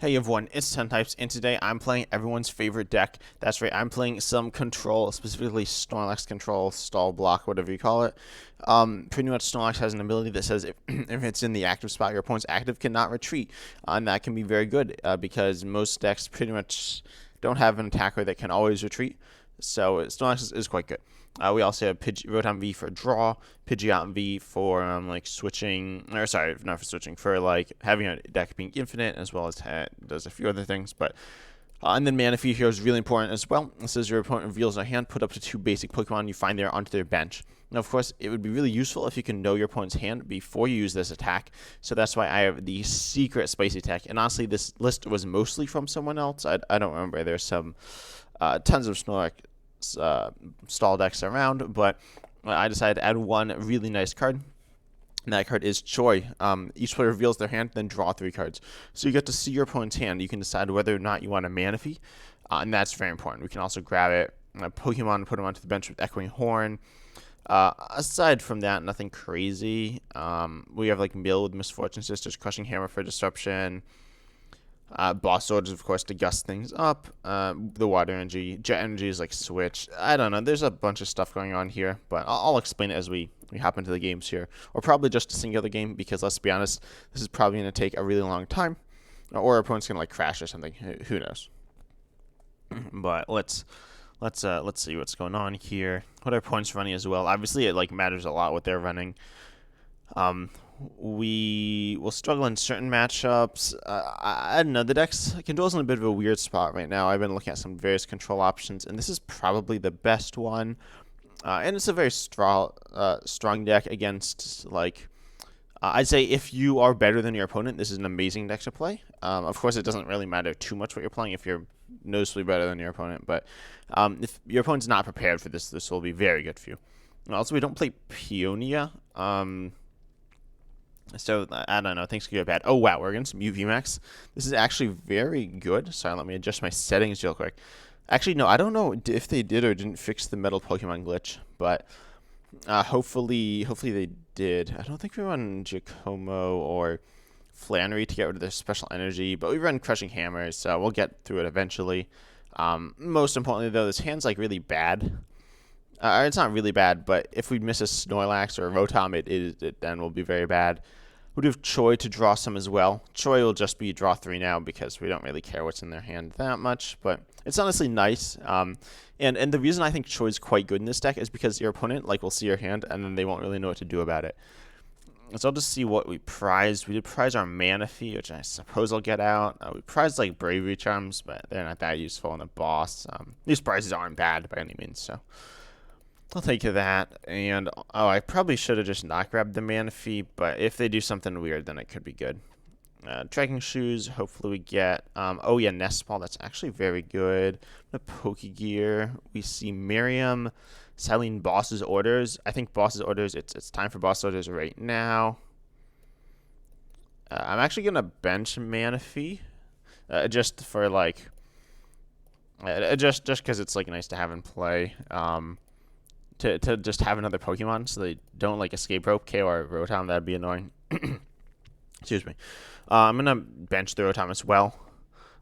Hey everyone, it's 10 Types, and today I'm playing everyone's favorite deck. That's right, I'm playing some control, specifically Snorlax control, stall block, whatever you call it. Pretty much Snorlax has an ability that says if it's in the active spot, your opponent's active cannot retreat. And that can be very good because most decks pretty much don't have an attacker that can always retreat. So Snorlax is quite good. We also have Rotom V for draw, Pidgeot V for like switching, or sorry, not for switching, for like having a deck being infinite, as well as does a few other things. But and then Manaphy here is really important as well. It says your opponent reveals their hand, put up to 2 basic Pokemon you find there onto their bench. Now, of course, it would be really useful if you can know your opponent's hand before you use this attack. So that's why I have the secret spicy attack. And honestly, this list was mostly from someone else. I don't remember. There's some tons of Snorlax stall decks around, but I decided to add one really nice card. And that card is Choy. Each player reveals their hand, then draw 3 cards. So you get to see your opponent's hand. You can decide whether or not you want a Manaphy, and that's very important. We can also grab it, Pokemon, put them onto the bench with Echoing Horn. Aside from that, nothing crazy. We have like Mill with Misfortune Sisters, Crushing Hammer for Disruption. Boss orders, of course, to gust things up. The water energy, jet energy is like switch. I don't know. There's a bunch of stuff going on here, but I'll explain it as we hop into the games here, or probably just a singular game because let's be honest, this is probably going to take a really long time, or our opponent's gonna like crash or something. Who knows? But let's see what's going on here. What our opponent's running as well. Obviously, it like matters a lot what they're running. We will struggle in certain matchups. I don't know. The deck's control's in a bit of a weird spot right now. I've been looking at some various control options, and this is probably the best one. And it's a very strong deck against, like, I'd say if you are better than your opponent, this is an amazing deck to play. Of course, it doesn't really matter too much what you're playing if you're noticeably better than your opponent, but if your opponent's not prepared for this, this will be very good for you. And also, we don't play Peonia. So, I don't know. Things could go bad. Oh, wow. We're getting some VMAX. This is actually very good. Sorry, let me adjust my settings real quick. Actually, no. I don't know if they did or didn't fix the metal Pokemon glitch, but hopefully they did. I don't think we run Giacomo or Flannery to get rid of their special energy, but we run Crushing Hammer, so we'll get through it eventually. Most importantly, though, this hand's like really bad. It's not really bad, but if we miss a Snorlax or a Rotom, it then will be very bad. We do have Choy to draw some as well. Choy will just be draw 3 now because we don't really care what's in their hand that much, but it's honestly nice. And the reason I think Choy is quite good in this deck is because your opponent like will see your hand and then they won't really know what to do about it. So I'll just see what we prized. We did prize our Manaphy, which I suppose I'll get out. We prized like Bravery Charms, but they're not that useful in a boss. These prizes aren't bad by any means, so I'll take that. And oh, I probably should have just not grabbed the Manaphy, but if they do something weird, then it could be good. Trekking Shoes, hopefully we get. Oh yeah, Nest Ball, that's actually very good. The Pokégear, we see Miriam, Cyllene Boss's Orders. I think Boss's Orders, it's time for Boss Orders right now. I'm actually gonna bench Manaphy, just for like, just because it's like nice to have in play. To just have another Pokemon so they don't like escape rope KO or Rotom. That'd be annoying. Excuse me. I'm gonna bench the Rotom as well.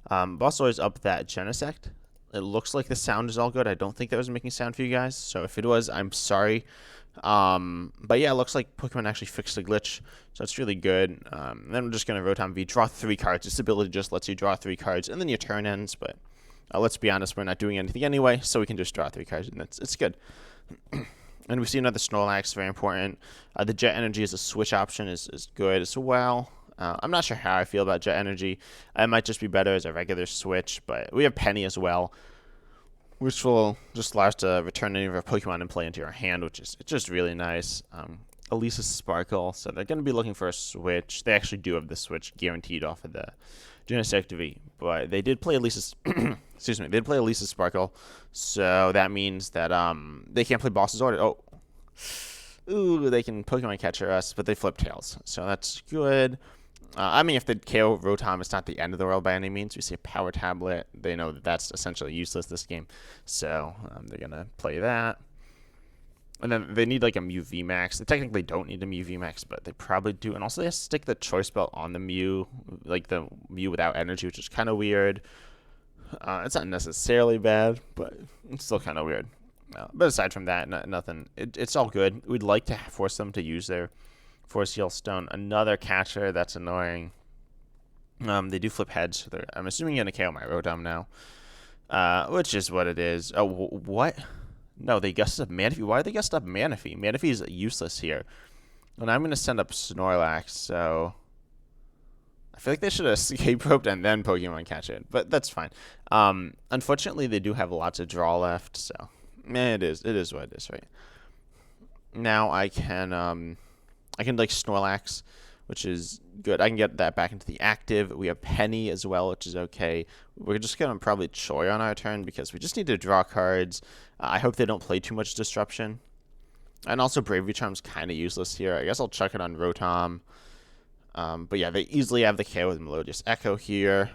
Boss always up that Genesect. It looks like the sound is all good. I don't think that was making sound for you guys, so if it was, I'm sorry. But yeah, it looks like Pokemon actually fixed the glitch, so that's really good. Then we're just gonna Rotom V, draw 3 cards. This ability just lets you draw 3 cards, and then your turn ends. But let's be honest, we're not doing anything anyway, so we can just draw 3 cards, and it's good. And we see another Snorlax, very important. The Jet Energy as a switch option is good as well. I'm not sure how I feel about Jet Energy. It might just be better as a regular switch, but we have Penny as well, which will just allow us to return any of our Pokemon and play into our hand, which is just really nice. Elisa Sparkle, so they're going to be looking for a switch. They actually do have the switch guaranteed off of the Genesect V, but they did play Elisa's excuse me, they did play Elisa Sparkle, so that means that they can't play Boss's Order. Oh, ooh, they can Pokemon Catcher us, but they flip Tails, so that's good. I mean, if they KO Rotom, it's not the end of the world by any means. We see a Power Tablet. They know that that's essentially useless this game, so they're gonna play that. And then they need like a Mew VMAX. They technically don't need a Mew VMAX, but they probably do. And also they have to stick the choice belt on the Mew, like the Mew without energy, which is kind of weird. It's not necessarily bad, but it's still kind of weird. But aside from that, nothing. It's all good. We'd like to force them to use their Force Heal Stone. Another catcher that's annoying. They do flip heads. So I'm assuming you're going to KO my Rotom now, which is what it is. Oh, what? No, they gusted up Manaphy. Why did they gust up Manaphy? Manaphy is useless here. And I'm going to send up Snorlax, so I feel like they should have escape roped and then Pokemon catch it, but that's fine. Unfortunately, they do have lots of draw left, so it is what it is, right? Now I can like Snorlax, which is good. I can get that back into the active. We have Penny as well, which is okay. We're just going to probably Choy on our turn because we just need to draw cards. I hope they don't play too much Disruption. And also Bravery Charm's kind of useless here. I guess I'll chuck it on Rotom. But yeah, they easily have the KO with Melodious Echo here.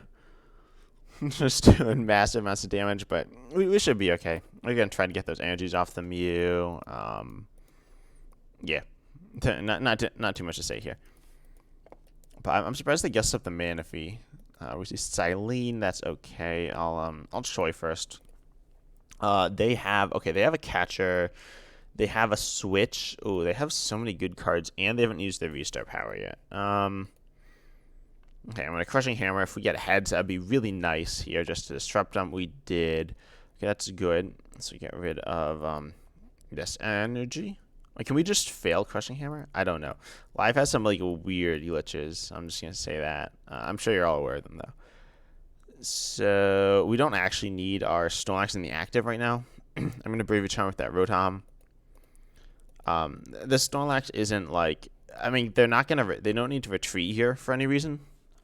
Just doing massive amounts of damage, but we should be okay. We're going to try to get those energies off the Mew. Yeah, not too much to say here. But I'm surprised they guessed up the Manaphy. We see Cyllene, that's okay. I'll Choy first. They have a catcher. They have a switch. Oh, they have so many good cards, and they haven't used their V-Star power yet. Okay, I'm going to Crushing Hammer. If we get heads, that'd be really nice here just to disrupt them. We did. Okay, that's good. So we get rid of this energy. Like, can we just fail Crushing Hammer? I don't know. Live has some like weird glitches. I'm just going to say that. I'm sure you're all aware of them, though. So we don't actually need our Snorlax in the active right now. I'm going to Bravery Charm with that Rotom. The Snorlax isn't like, I mean, they don't need to retreat here for any reason.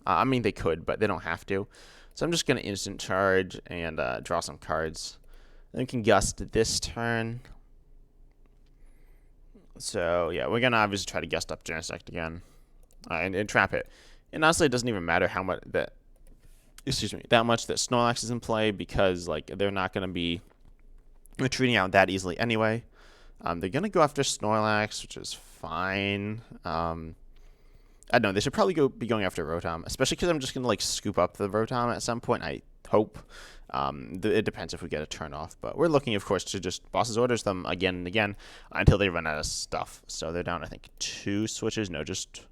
I mean, they could, but they don't have to. So I'm just going to instant charge and draw some cards. Then we can gust this turn. So yeah, we're going to obviously try to gust up Genesect again and trap it. And honestly, it doesn't even matter how much that Snorlax is in play because like they're not going to be retreating out that easily anyway. They're going to go after Snorlax, which is fine. I don't know. They should probably be going after Rotom, especially because I'm just going to like scoop up the Rotom at some point, I hope. It depends if we get a turn off. But we're looking, of course, to just Boss's Orders them again and again until they run out of stuff. So they're down, I think, 2 switches. No, just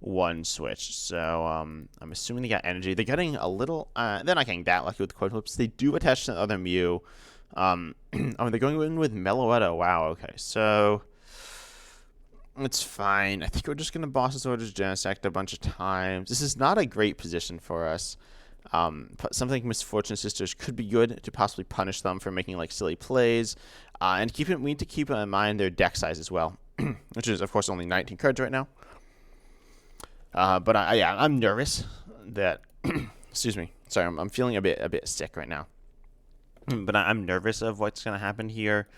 1 switch. So I'm assuming they got energy. They're getting a little... they're not getting that lucky with Coin Flips. They do attach to the other Mew. Oh, they're going in with Meloetta. Wow, okay. So... it's fine. I think we're just going to Boss's Orders Genesect a bunch of times. This is not a great position for us. Something like Misfortune Sisters could be good to possibly punish them for making like silly plays. And we need to keep in mind their deck size as well, which is, of course, only 19 cards right now. But I'm nervous that... excuse me. Sorry, I'm feeling a bit sick right now. But I'm nervous of what's going to happen here,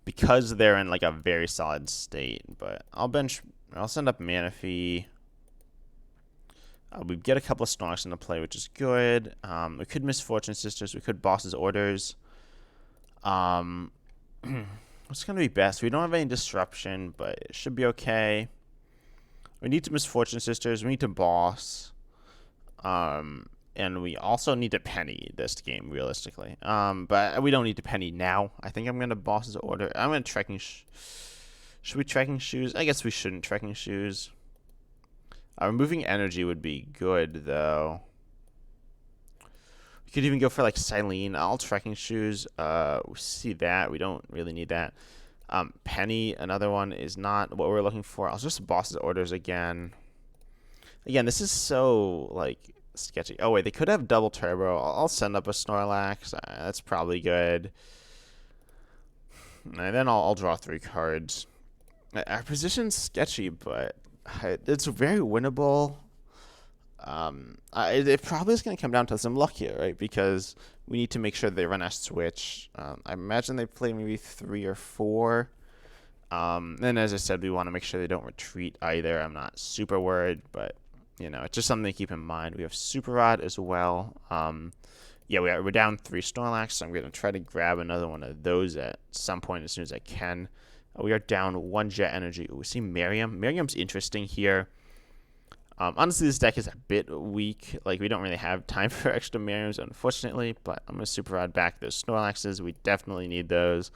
because they're in like a very solid state. But I'll send up Manaphy. We get a couple of Snorlax into play, which is good. We could Misfortune Sisters. We could Boss's Orders. What's going to be best? We don't have any Disruption, but it should be okay. We need to Misfortune Sisters. We need to Boss. And we also need to Penny this game, realistically. But we don't need to Penny now. I think I'm going to Boss's Order. I'm going to Trekking... should we Trekking Shoes? I guess we shouldn't Trekking Shoes. Removing energy would be good, though. We could even go for, like, Cyllene. I'll Trekking Shoes. We see that. We don't really need that. Penny, another one, is not what we're looking for. I'll just Boss's Orders again. Again, this is so, like... sketchy. Oh wait, they could have double turbo. I'll send up a Snorlax. That's probably good. And then I'll draw 3 cards. Our position's sketchy, but it's very winnable. It probably is going to come down to some luck here, right? Because we need to make sure they run a switch. I imagine they play maybe 3 or 4. And as I said, we want to make sure they don't retreat either. I'm not super worried, but you know, it's just something to keep in mind. We have Super Rod as well. Yeah, we're down 3 Snorlax, so I'm going to try to grab another one of those at some point as soon as I can. We are down 1 Jet Energy. Ooh, we see Miriam. Miriam's interesting here. Honestly, this deck is a bit weak. Like, we don't really have time for extra Miriams, unfortunately. But I'm going to Super Rod back those Snorlaxes. We definitely need those.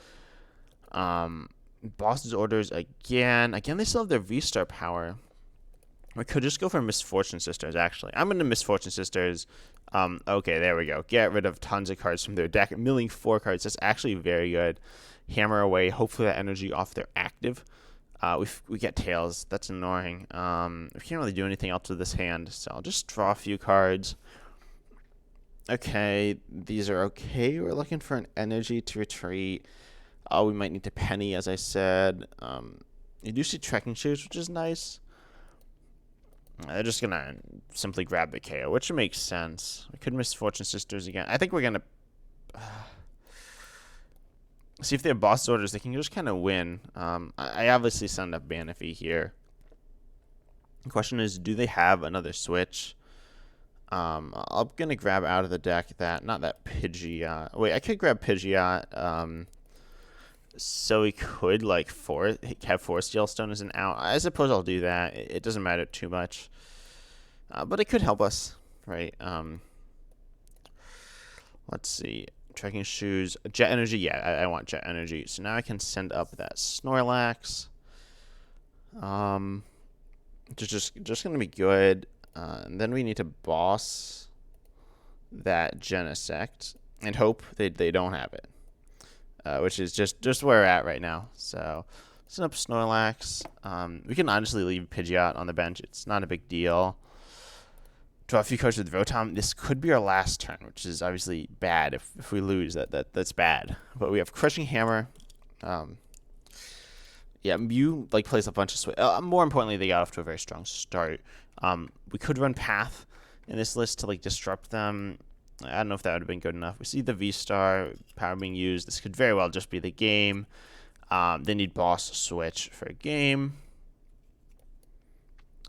Boss's Orders again. Again, they still have their V-Star power. We could just go for Misfortune Sisters, actually. I'm going to Misfortune Sisters. Okay, there we go. Get rid of tons of cards from their deck. Milling 4 cards. That's actually very good. Hammer away. Hopefully that energy off their active. We get Tails. That's annoying. We can't really do anything else with this hand, so I'll just draw a few cards. Okay, these are okay. We're looking for an energy to retreat. We might need to Penny, as I said. You do see Trekking Shoes, which is nice. They're just going to simply grab the KO, which makes sense. We could Misfortune Sisters again. I think we're going to see if they have boss orders. They can just kind of win. I obviously send up Manaphy here. The question is, do they have another switch? I'm going to grab out of the deck not that Pidgeot. Wait, I could grab Pidgeot. So we could like have Force Steel Stone as an out. I suppose I'll do that. It doesn't matter too much, but it could help us, right? Let's see. Trekking Shoes, Jet Energy. Yeah, I want Jet Energy. So now I can send up that Snorlax. Just gonna be good. And then we need to boss that Genesect and hope they don't have it. Which is just where we're at right now. So, send up Snorlax. We can honestly leave Pidgeot on the bench. It's not a big deal. Draw a few cards with Rotom. This could be our last turn, which is obviously bad. If we lose, that's bad. But we have Crushing Hammer. Yeah, Mew plays a bunch of switch. More importantly, they got off to a very strong start. We could run Path in this list to disrupt them. I don't know if that would have been good enough. We see the V-Star power being used. This could very well just be the game. They need boss switch for a game.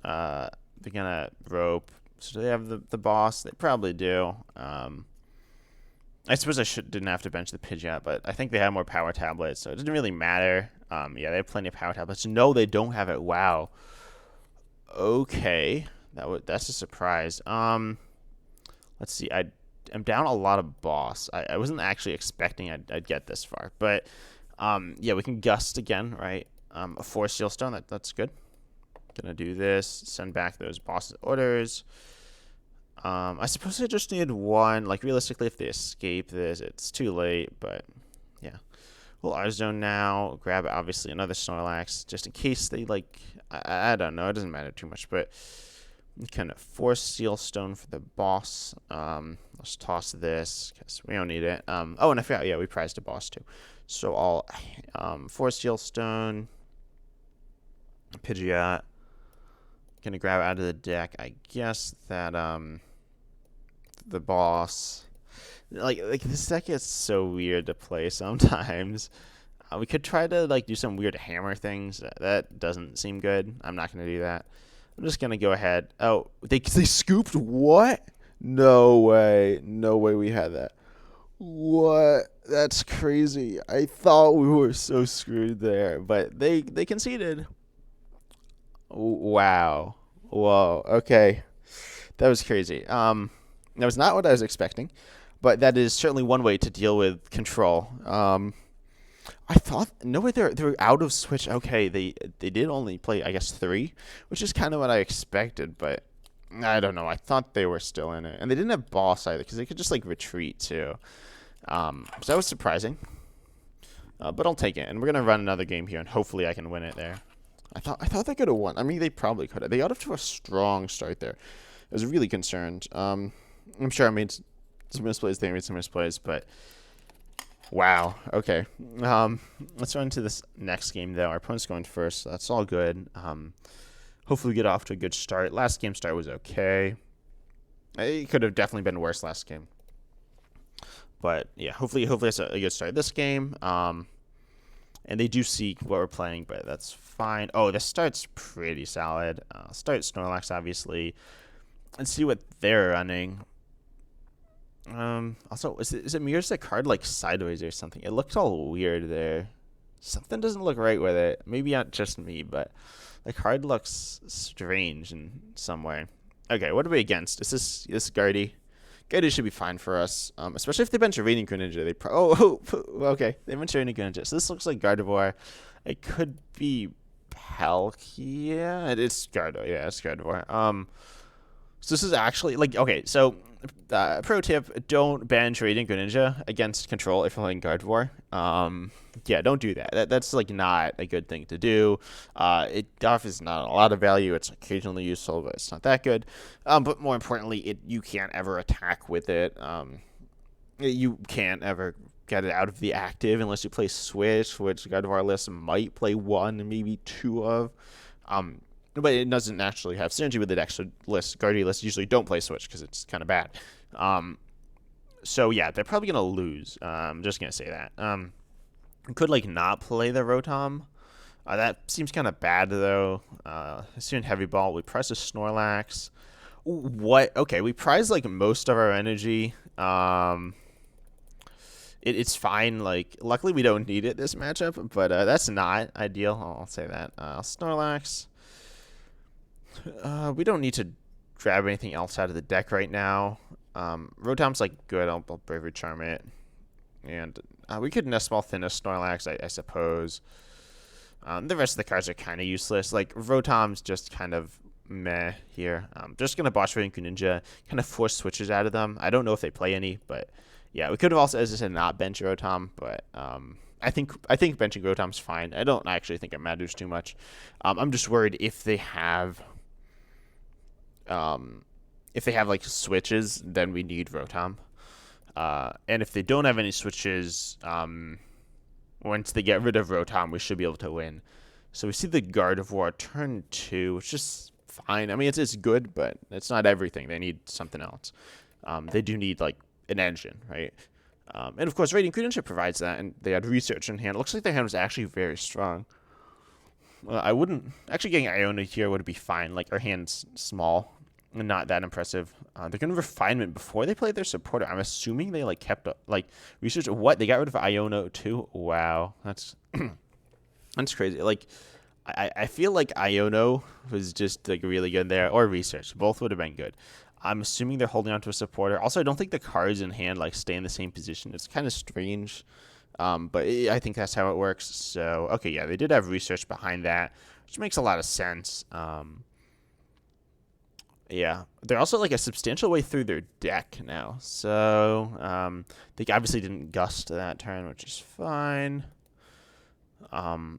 They're going to rope. So do they have the boss? They probably do. I suppose I didn't have to bench the Pidgeot, but I think they have more power tablets, so it didn't really matter. Yeah, they have plenty of power tablets. No, they don't have it. Wow. Okay. That's a surprise. Let's see. I'm down a lot of boss. I wasn't actually expecting I'd get this far. But, yeah, we can Gust again, right? A Force Steel Stone, that's good. Gonna do this. Send back those boss orders. I suppose I just need one. Realistically, if they escape this, it's too late. But, yeah. We'll Artazon now. Grab, obviously, another Snorlax. Just in case they, I don't know. It doesn't matter too much. But kind of Force Steel Stone for the boss. Let's toss this because we don't need it. Oh, and I forgot. Yeah, we prized a boss too. So I'll Force Steel Stone. Pidgeot. Gonna grab out of the deck. I guess that the boss. This deck is so weird to play sometimes. We could try to do some weird hammer things. That doesn't seem good. I'm not gonna do that. I'm just gonna go ahead. Oh, they scooped what? No way. No way we had that. What? That's crazy. I thought we were so screwed there, but they conceded. Wow. Whoa. Okay. That was crazy. That was not what I was expecting, but that is certainly one way to deal with control. I thought no way they're out of switch. Okay, they did only play, I guess, 3, which is kind of what I expected, but I don't know. I thought they were still in it, and they didn't have boss either because they could just retreat too. So that was surprising, but I'll take it. And we're gonna run another game here, and hopefully I can win it there. I thought they could have won. I mean, they probably could have. They got off to a strong start there. I was really concerned. I'm sure I made some misplays. They made some misplays, but wow. Okay. Let's run into this next game, though. Our opponent's going first, so that's all good. Hopefully we get off to a good start. Last game start was okay. It could have definitely been worse last game. But, yeah, hopefully it's a good start this game. And they do see what we're playing, but that's fine. Oh, this start's pretty solid. Start Snorlax, obviously, and see what they're running. Also, is it mirrors the card sideways or something? It looked all weird there. Something doesn't look right with it. Maybe not just me, but the card looks strange in some way. Okay, what are we against? Is this Guardy? Guardy should be fine for us, especially if they bench a Radiant Greninja. Okay, they bench a Radiant Greninja. So this looks like Gardevoir. It could be Palkia. It's Gardevoir. Yeah, it's Gardevoir. So this is actually like okay. So pro tip: don't bench Radiant Greninja against control if you're playing Gardevoir. Yeah, don't do that. That's like not a good thing to do. It offers not a lot of value. It's occasionally useful, but it's not that good. But more importantly, you can't ever attack with it. You can't ever get it out of the active unless you play Switch, which Gardevoir lists might play one, maybe two of. But it doesn't actually have synergy with the extra list. Guardian lists usually don't play Switch because it's kind of bad. So yeah, they're probably gonna lose. I'm just gonna say that. Could like not play the Rotom. That seems kind of bad though. Hisuian Heavy Ball. We prize a Snorlax. What? Okay, we prize like most of our energy. It's fine. Like, luckily we don't need it this matchup, but that's not ideal. I'll say that. Snorlax. We don't need to grab anything else out of the deck right now. Rotom's like good. I'll Bravery Charm it, and we could Nest Ball thin a Snorlax, I suppose. The rest of the cards are kind of useless. Like Rotom's just kind of meh here. Just gonna Bosch Radiant Greninja, kind of force switches out of them. I don't know if they play any, but yeah, we could have also, as I said, not bench Rotom, but I think benching Rotom's fine. I don't actually think it matters too much. I'm just worried if they have like switches, then we need Rotom. And if they don't have any switches, once they get rid of Rotom, we should be able to win. So we see the Gardevoir turn 2, which is fine. I mean, it's good, but it's not everything. They need something else. They do need like an engine, right? And of course, Radiant Greninja provides that, and they had research in hand. It looks like their hand was actually very strong. I wouldn't actually getting Iona here would be fine. Like our hand's small and not that impressive. They're gonna refinement before they play their supporter. I'm assuming they like kept up like research. What, they got rid of Iona too? Wow, that's that's crazy. Like I feel like Iono was just like really good there, or research. Both would have been good. I'm assuming they're holding on to a supporter. Also, I don't think the cards in hand like stay in the same position. It's kind of strange, but I think that's how it works. So okay, yeah, they did have research behind that, which makes a lot of sense. Yeah, they're also like a substantial way through their deck now. So they obviously didn't gust that turn, which is fine.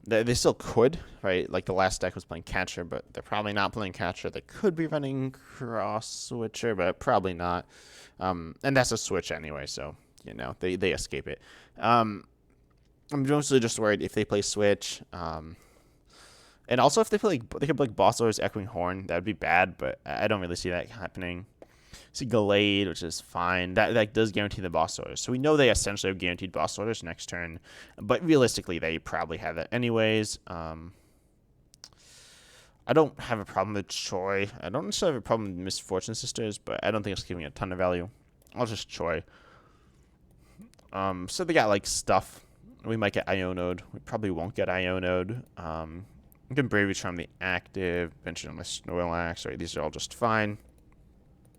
They still could, right? Like the last deck was playing Catcher, but they're probably not playing Catcher. They could be running Cross Switcher, but probably not. And that's a switch anyway, so you know they escape it. I'm mostly just worried if they play Switch. And also if they play, they could play Boss Lor's Echoing Horn. That would be bad, but I don't really see that happening. See Gallade, which is fine. That does guarantee the boss orders. So we know they essentially have guaranteed boss orders next turn. But realistically, they probably have that anyways. I don't have a problem with Choy. I don't necessarily have a problem with Misfortune Sisters, but I don't think it's giving a ton of value. I'll just Choy. So they got like stuff. We might get Ionoed. We probably won't get Ionoed. We can Bravery Charm the active. Bench it on my Snorlax. Right, these are all just fine.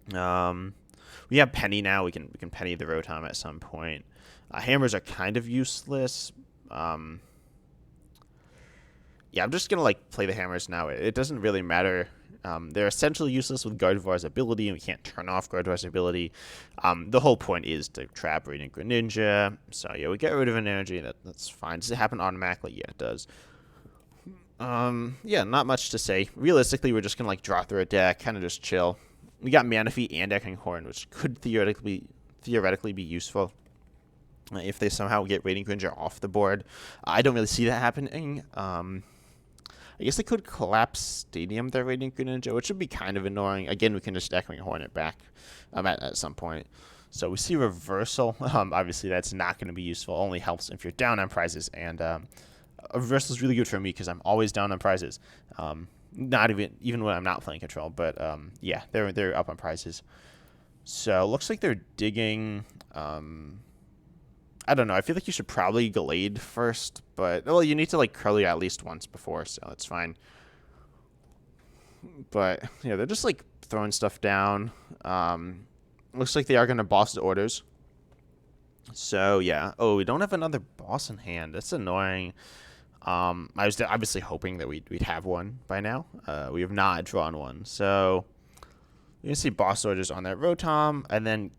We have Penny now. We can Penny the Rotom at some point. Hammers are kind of useless. Yeah, I'm just gonna like play the hammers now. It doesn't really matter. They're essentially useless with Gardevoir's ability, and we can't turn off Gardevoir's ability. The whole point is to trap Radiant Greninja. So yeah, we get rid of an energy. That's fine. Does it happen automatically? Yeah, it does. Yeah, not much to say. Realistically, we're just gonna like draw through a deck, kind of just chill. We got Manaphy and Echoing Horn, which could theoretically be useful if they somehow get Radiant Greninja off the board. I don't really see that happening. I guess they could collapse Stadium their Radiant Greninja, which would be kind of annoying. Again, we can just Echoing Horn it back at some point. So we see Reversal. Obviously, that's not going to be useful. Only helps if you're down on prizes, and a Reversal is really good for me because I'm always down on prizes. Not even when I'm not playing Control, but yeah, they're up on prizes. So looks like they're digging. I don't know. I feel like you should probably Glade first, but well, you need to like Curly at least once before, so that's fine. But yeah, they're just like throwing stuff down. Looks like they are gonna boss the orders. So yeah. Oh, we don't have another boss in hand. That's annoying. I was obviously hoping that we'd have one by now. We have not drawn one, so you can see boss orders on that Rotom, and then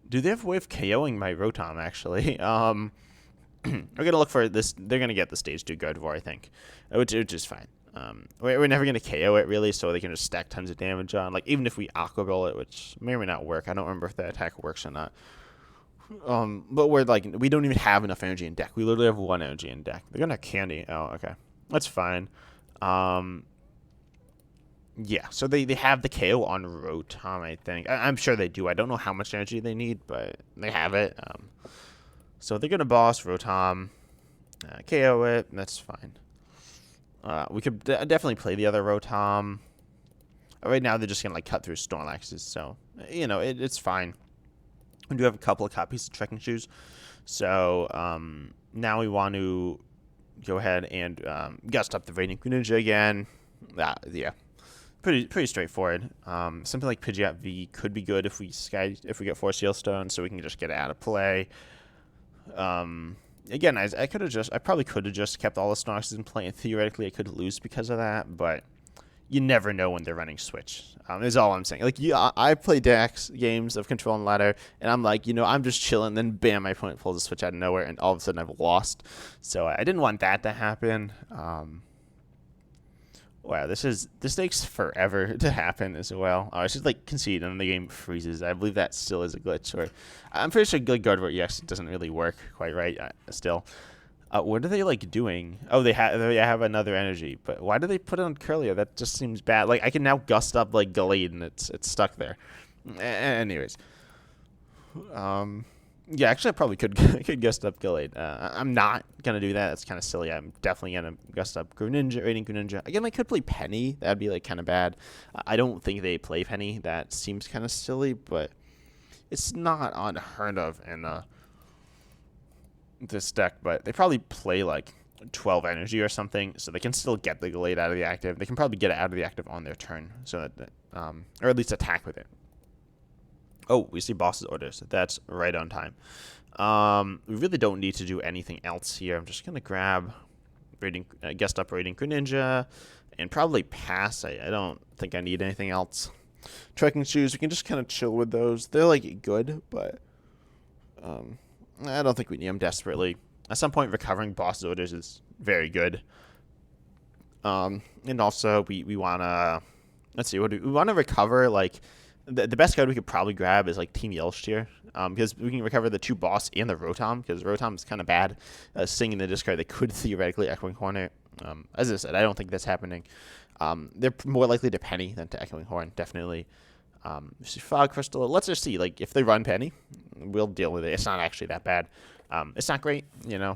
do they have a way of KOing my Rotom actually? We're gonna look for this. They're gonna get the stage 2 Gardevoir, I think, which is fine. We're never gonna KO it really, so they can just stack tons of damage on. Like even if we Aqua Roll it, which may or may not work. I don't remember if that attack works or not. But we're like, we don't even have enough energy in deck. We literally have 1 energy in deck. They're gonna have Candy. Oh, okay, that's fine. Yeah, so they have the KO on Rotom, I think. I'm sure they do. I don't know how much energy they need, but they have it. So they're gonna boss Rotom, KO it. That's fine. We could definitely play the other Rotom. Right now, they're just gonna like cut through Snorlaxes, so you know it's fine. We do have a couple of copies of Trekking Shoes, so now we want to go ahead and gust up the Radiant Greninja again. Yeah, pretty straightforward. Something like Pidgeot V could be good if we get 4 Seal Stones, so we can just get it out of play. Again, I probably could have just kept all the Snorlaxes in play, and theoretically I could lose because of that, but you never know when they're running Switch. Is all I'm saying. Like, I play decks games of Control and Ladder, and I'm like, I'm just chilling, then bam, my opponent pulls a Switch out of nowhere, and all of a sudden I've lost. So I didn't want that to happen. Wow, this takes forever to happen as well. I should like concede, and the game freezes. I believe that still is a glitch. Or I'm pretty sure good Gardevoir EX doesn't really work quite right still. What are they like doing? Oh, they have another energy, but why do they put it on Curlia? That just seems bad. Like I can now gust up like Glade, and it's stuck there. Anyways, yeah, actually I probably could gust up Glade. I'm not gonna do that. That's kind of silly. I'm definitely gonna gust up Greninja, Radiant Greninja. Again, I could play Penny. That'd be like kind of bad. I don't think they play Penny. That seems kind of silly, but it's not unheard of in this deck, but they probably play like 12 energy or something, so they can still get the Glade out of the active. They can probably get it out of the active on their turn, so that or at least attack with it. Oh, we see boss's orders. That's right on time. We really don't need to do anything else here. I'm just gonna grab guest up Radiant Greninja and probably pass. I don't think I need anything else. Trekking Shoes, we can just kind of chill with those. They're like good, but I don't think we need them desperately. At some point, recovering boss orders is very good. And also, we want to... Let's see, what we want to recover, like... The best card we could probably grab is, like, Team Yellowsteer. Because we can recover the 2 boss and the Rotom, because Rotom is kind of bad. Singing the discard, they could theoretically Echoing Horn it. As I said, I don't think that's happening. They're more likely to Penny than to Echoing Horn, definitely. Fog Crystal. Let's just see. Like, if they run Penny, we'll deal with it. It's not actually that bad. It's not great,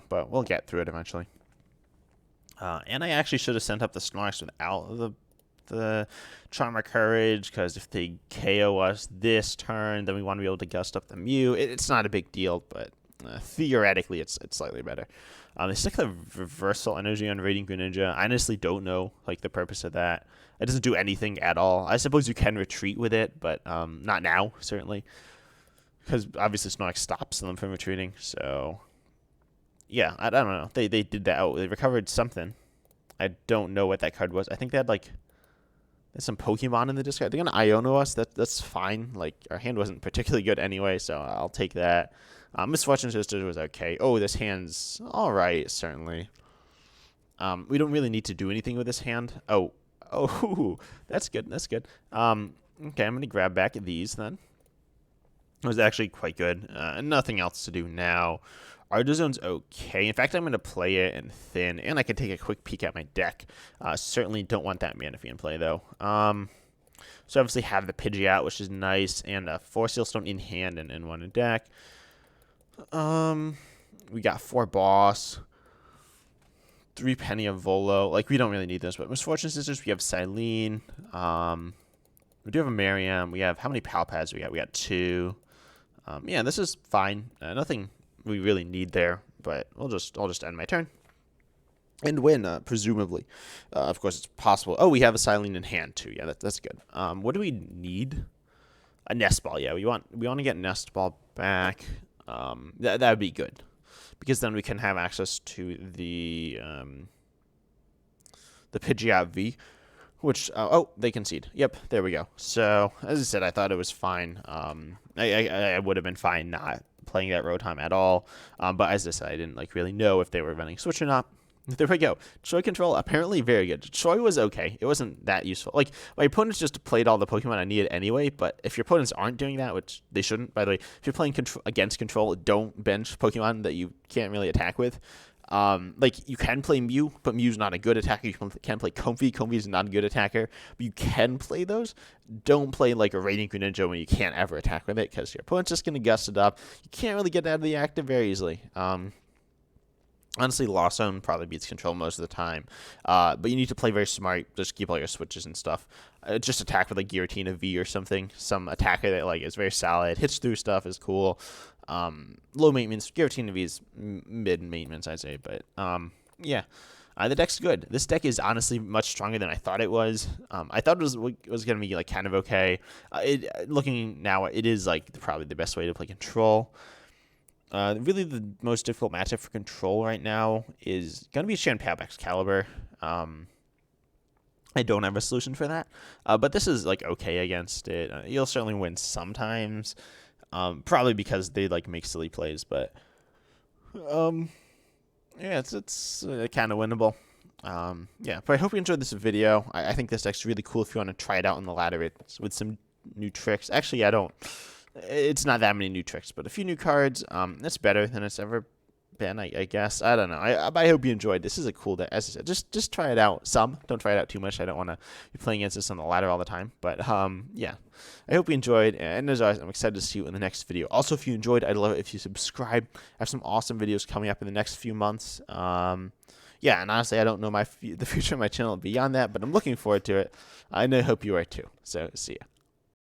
but we'll get through it eventually. And I actually should have sent up the Snorlax without the Charm of Courage, because if they KO us this turn, then we want to be able to gust up the Mew. It's not a big deal, but theoretically, it's slightly better. They stick the Reversal Energy on Radiant Greninja. I honestly don't know like the purpose of that. It doesn't do anything at all. I suppose you can retreat with it, but not now, certainly. Because obviously Snorlax stops them from retreating. So, yeah, I don't know. They did that. Oh, they recovered something. I don't know what that card was. I think they had, like, there's some Pokemon in the discard. They're going to Iono us. That's fine. Like, our hand wasn't particularly good anyway, so I'll take that. Misfortune Sisters was okay. Oh, this hand's all right, certainly. We don't really need to do anything with this hand. Oh, that's good. That's good. Okay, I'm going to grab back these then. It was actually quite good. Nothing else to do now. Artazone's okay. In fact, I'm going to play it in Thin, and I can take a quick peek at my deck. Certainly don't want that Manaphy in play, though. So obviously have the Pidgeot, which is nice, and a 4 Sealstone in hand and 1 in deck. We got 4 Boss, 3 Penny of Volo. Like, we don't really need this, but Misfortune Sisters, we have Cyllene. We do have a Miriam. We have, how many Pal Pads we got? We got 2. Yeah, this is fine. Nothing we really need there. But I'll just end my turn and win, presumably. Of course, it's possible. Oh, we have a Cyllene in hand too. Yeah, that's good. What do we need? A Nest Ball. Yeah, we want to get Nest Ball back. That would be good, because then we can have access to the Pidgeot V, which oh, they concede. Yep, there we go. So as I said, I thought it was fine. I would have been fine not playing that Rotom at all. But as I said, I didn't really know if they were running Switch or not. There we go. Choy control, apparently very good. Choy was okay. It wasn't that useful. My opponents just played all the Pokemon I needed anyway, but if your opponents aren't doing that, which they shouldn't, by the way, if you're playing against control, don't bench Pokemon that you can't really attack with. You can play Mew, but Mew's not a good attacker. You can play Comfey. Comfey's not a good attacker, but you can play those. Don't play a Radiant Greninja when you can't ever attack with it, because your opponent's just going to gust it up. You can't really get out of the active very easily. Honestly, Lost Zone probably beats control most of the time. But you need to play very smart. Just keep all your switches and stuff. Just attack with Giratina V or something. Some attacker that is very solid. Hits through stuff is cool. Low maintenance. Giratina V is mid maintenance, I'd say. But yeah. The deck's good. This deck is honestly much stronger than I thought it was. I thought it was going to be kind of okay. Looking now, it is probably the best way to play control. Really, the most difficult matchup for control right now is going to be Champab Excalibur. I don't have a solution for that, but this is okay against it. You'll certainly win sometimes, probably because they make silly plays. But yeah, it's kind of winnable. Yeah, but I hope you enjoyed this video. I think this deck's really cool if you want to try it out in the ladder with some new tricks. Actually, I don't. It's not that many new tricks, but a few new cards. It's better than it's ever been, I guess. I don't know. I hope you enjoyed. This is a cool deck. As I said, just try it out some. Don't try it out too much. I don't want to be playing against this on the ladder all the time. But yeah, I hope you enjoyed. And as always, I'm excited to see you in the next video. Also, if you enjoyed, I'd love it if you subscribe. I have some awesome videos coming up in the next few months. Yeah, and honestly, I don't know the future of my channel beyond that, but I'm looking forward to it. I hope you are too. So, see ya.